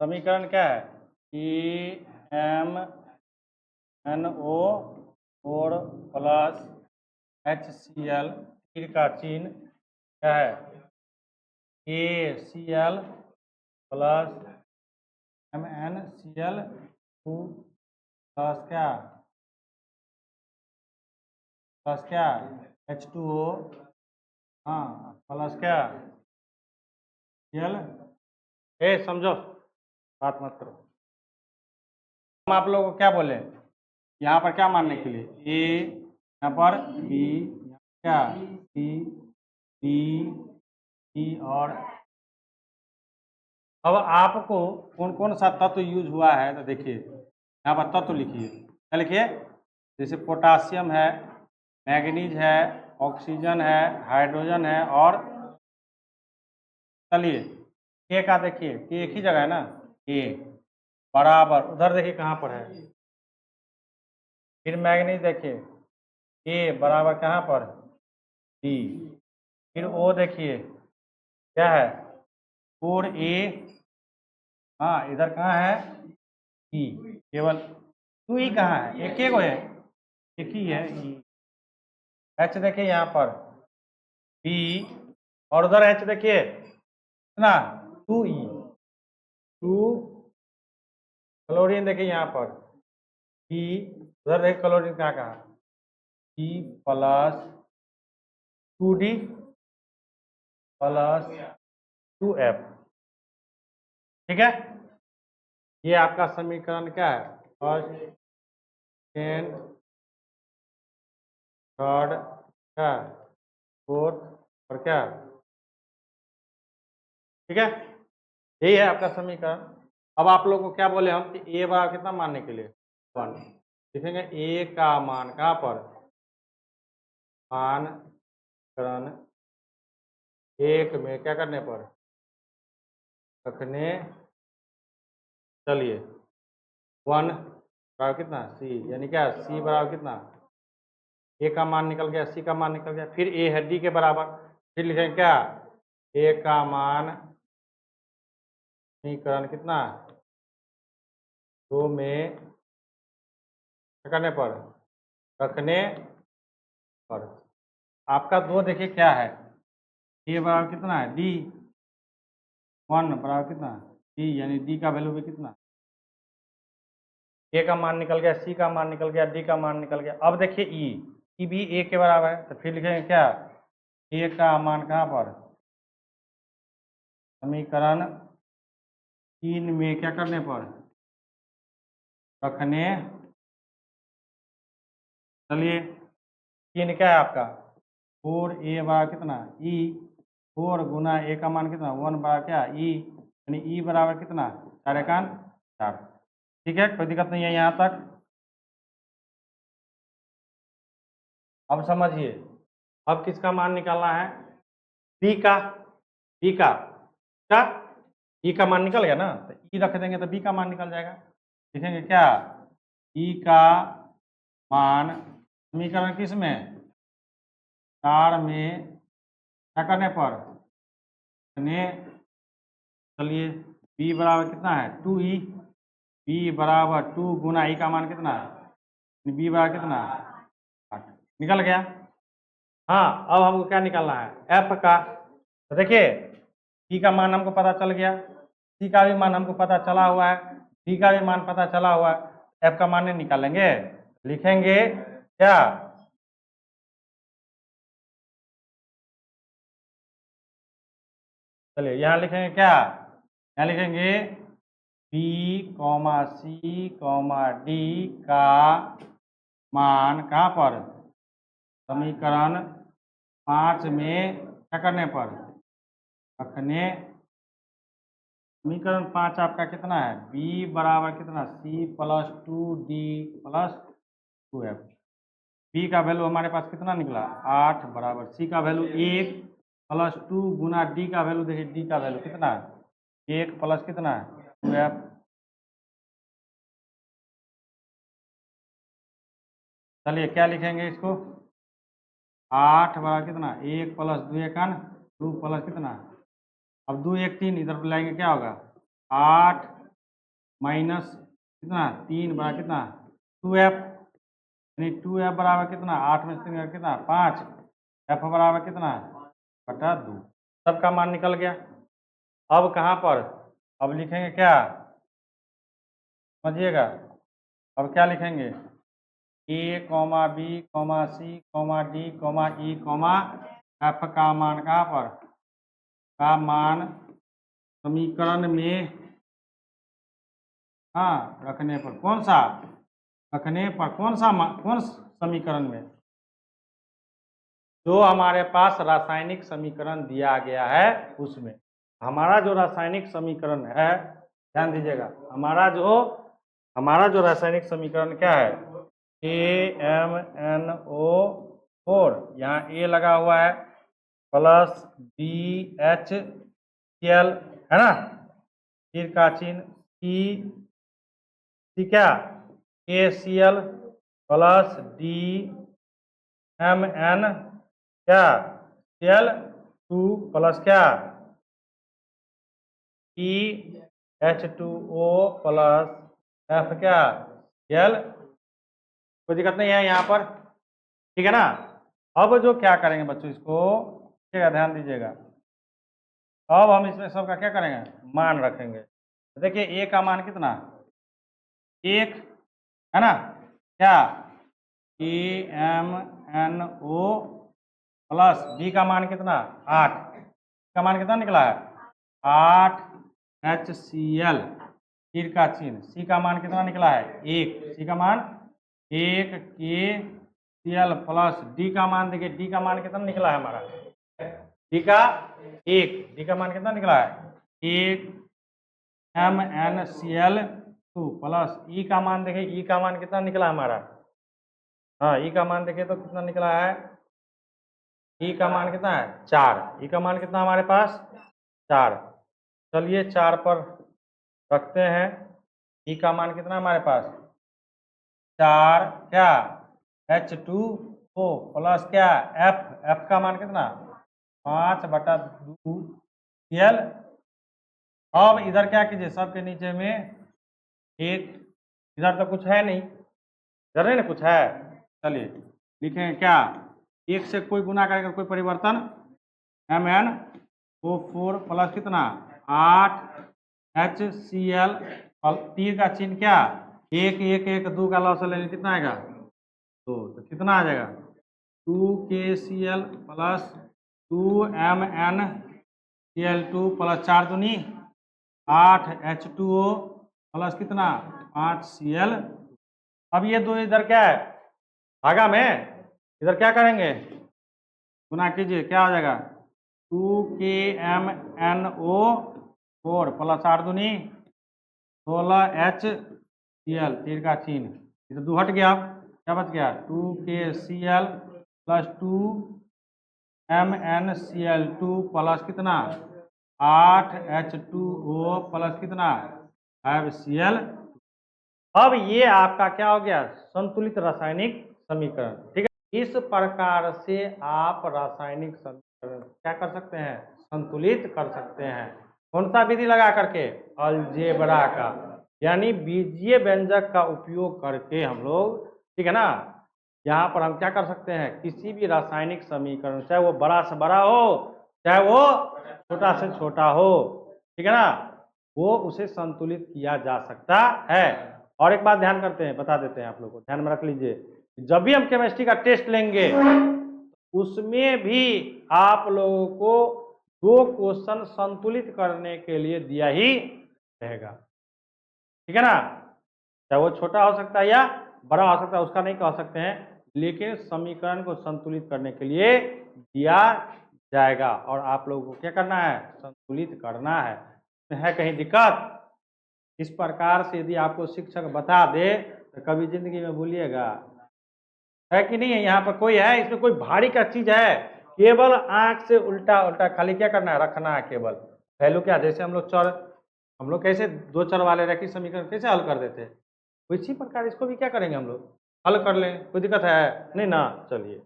समीकरण क्या है? CmNO और प्लस HCl, तीर का चिन्ह क्या है? ACl प्लस MnCl प्लस क्या? प्लस क्या? H2O, हाँ, प्लस क्या? Cl। समझो, बात मत करो। हम आप लोगों को क्या बोले यहाँ पर क्या मानने के लिए? ए, यहाँ पर बी, क्या सी, डी, ई और अब आपको कौन कौन सा तत्व यूज हुआ है तो देखिए यहाँ पर तत्व लिखिए। क्या लिखिए? जैसे पोटासियम है, मैग्नीज है, ऑक्सीजन है, हाइड्रोजन है और चलिए के का देखिए के एक ही जगह है ना, ए बराबर उधर देखिए कहाँ पर है। फिर मैग्नीज देखिए ए बराबर कहाँ पर? डी। फिर ओ देखिए क्या है? 4A, हाँ इधर कहाँ है? ई। केवल 2E कहाँ है? एक ही है, एक ही है ई। H देखिए यहाँ पर बी और उधर H देखिए ना 2E, 2 क्लोरीन देखिए यहाँ पर बी, उधर देखिए क्लोरीन कहाँ B plus 2D plus 2F। ठीक है, ये आपका समीकरण क्या है? फर्स्ट, सेकेंड, थर्ड, क्या फोर्थ और क्या? ठीक है, यही है आपका समीकरण। अब आप लोग को क्या बोले हम कि ए बराबर कितना मानने के लिए? 1। लिखेंगे ए का मान कहाँ पर? मान करण एक में क्या करने पर? रखने। चलिए 1 बराबर कितना? सी, यानी क्या सी बराबर कितना? ए का मान निकल गया, सी का मान निकल गया। फिर ए है डी के बराबर। फिर लिखेंगे क्या? ए का मान समीकरण कितना? 2 में क्या करने पर? रखने पर। आपका 2 देखिए क्या है? ए बराबर कितना है? डी। 1 बराबर कितना? डी, यानी डी का वैल्यू भी कितना? ए का मान निकल गया, सी का मान निकल गया, डी का मान निकल गया। अब देखिए ई भी ए के बराबर है, तो फिर लिखेंगे क्या? ए का मान कहाँ पर? समीकरण 3 में क्या करने पर? रखने। चलिए 3 क्या है आपका? 4A बराबर कितना? ई। 4 गुना ए का मान कितना? 1 बराबर क्या? ई, यानी ई बराबर कितना? 4 एकान 4। ठीक है, कोई दिक्कत नहीं है यहाँ तक। अब समझिए, अब किसका मान निकालना है? बी का। बी का क्या? ई का मान निकल गया ना, तो ई रख देंगे तो बी का मान निकल जाएगा। लिखेंगे क्या? ई का मान समीकरण किस में? 4 में क्या करने पर? चलिए बी बराबर कितना है? 2E। बी बराबर 2 गुना ई का मान कितना? बी बराबर कितना? 8। निकल गया। हाँ, अब हमको क्या निकालना है? एफ का। तो देखिए ई का मान हमको पता चल गया, सी का भी मान हमको पता चला हुआ है, डी का भी मान पता चला हुआ है। एफ का मान नहीं निकालेंगे, लिखेंगे क्या? चलिए यहाँ लिखेंगे क्या? यहाँ लिखेंगे B comma C comma D का मान कहाँ पर? समीकरण 5 में क्या करने पर? रखने। समीकरण 5 आपका कितना है? बी बराबर कितना? C plus 2D plus 2F। B का वैल्यू हमारे पास कितना निकला? 8 बराबर सी का वैल्यू 1 प्लस 2 गुना डी का वैल्यू, देखिए डी का वैल्यू कितना है? 1 प्लस कितना है? 2F। चलिए क्या लिखेंगे इसको? 8 बराबर कितना? 1 प्लस 2 एकान 2 प्लस कितना? अब 2 1 3 इधर लाएंगे क्या होगा? 8 माइनस कितना 3 बराबर कितना 2f, यानी 2f बराबर कितना 8 में से 3 कितना 5, f बराबर कितना बटा 2, सबका मान निकल गया। अब कहाँ पर अब लिखेंगे क्या समझिएगा, अब क्या लिखेंगे a, b, c, d, e, f का मान कहाँ पर का मान समीकरण में हाँ रखने पर कौन सा रखने पर कौन समीकरण में जो हमारे पास रासायनिक समीकरण दिया गया है उसमें। हमारा जो रासायनिक समीकरण है ध्यान दीजिएगा, हमारा जो रासायनिक समीकरण क्या है AmNO4, यहाँ A लगा हुआ है प्लस BHCl है ना, फिर का चिन्ह C क्या KCl प्लस DMN क्या Cl2 प्लस क्या EH2O प्लस F क्या Cl, कोई दिक्कत नहीं है यहाँ पर, ठीक है ना। अब जो क्या करेंगे बच्चों इसको ध्यान दीजिएगा, अब हम इसमें सबका क्या करेंगे मान रखेंगे। देखिए ए का मान कितना 1 है ना, क्या AmNO प्लस बी का मान कितना 8 का मान कितना निकला है 8HCl, फिर का चिन्ह सी का मान कितना निकला है 1, सी का मान 1 KCl प्लस डी का मान देखिए डी का मान कितना निकला है हमारा डी का 1, डी का मान कितना निकला है 1 MnCl2 प्लस ई का मान देखिए ई का मान कितना निकला हमारा, हाँ ई का मान देखिए तो कितना निकला है ई का मान कितना है 4, ई का मान कितना हमारे पास 4। चलिए 4 पर रखते हैं, ई का मान कितना हमारे पास 4 क्या H2O प्लस क्या F का मान कितना 5/2 Cl। अब इधर क्या कीजिए सबके नीचे में 1, इधर तो कुछ है नहीं, इधर नहीं ना कुछ है, चलिए लिखेंगे क्या 1 से कोई गुना करेगा कोई परिवर्तन MnO4 प्लस कितना 8HCl, 3 का चिन्ह क्या 1 1 1 2 का लॉस लेंगे कितना आएगा 2, तो कितना आ जाएगा 2KCl प्लस 2MnCl2 प्लस 4 दूनी 8H2O प्लस कितना 5Cl। अब ये दो इधर क्या है भागा में, इधर क्या करेंगे गुना कीजिए क्या हो जाएगा 2KMNO4 प्लस 8 दूनी 16HCl, तीर का चिन्ह ये तो 2 हट गया, क्या बच गया 2KCl प्लस 2MnCl2 प्लस कितना 8H2O प्लस कितना 5Cl। अब ये आपका क्या हो गया संतुलित रासायनिक समीकरण, ठीक है। इस प्रकार से आप रासायनिक समीकरण क्या कर सकते हैं संतुलित कर सकते हैं, कौन सा विधि लगा करके अलजेब्रा का, यानी बीजीय व्यंजक का उपयोग करके हम लोग, ठीक है ना। यहाँ पर हम क्या कर सकते हैं किसी भी रासायनिक समीकरण चाहे वो बड़ा से बड़ा हो चाहे वो छोटा से छोटा हो, ठीक है ना, वो उसे संतुलित किया जा सकता है। और एक बात ध्यान करते हैं बता देते हैं आप लोगों को, ध्यान में रख लीजिए जब भी हम केमिस्ट्री का टेस्ट लेंगे उसमें भी आप लोगों को 2 क्वेश्चन संतुलित करने के लिए दिया ही रहेगा, ठीक है ना, चाहे वो छोटा हो सकता है या बड़ा हो सकता है उसका नहीं कह सकते हैं, लेकिन समीकरण को संतुलित करने के लिए दिया जाएगा और आप लोगों को क्या करना है संतुलित करना है कहीं दिक्कत। इस प्रकार से यदि आपको शिक्षक बता दे तो कभी जिंदगी में भूलिएगा, है कि नहीं है, यहाँ पर कोई है इसमें कोई भारी का चीज है, केवल आंख से उल्टा उल्टा खाली क्या करना है रखना है केवल वैल्यू क्या, जैसे हम लोग कैसे 2 चर वाले रैखिक समीकरण कैसे हल कर देते हैं, इसी प्रकार इसको भी क्या करेंगे हम लोग हल कर लें, कोई दिक्कत है नहीं ना। चलिए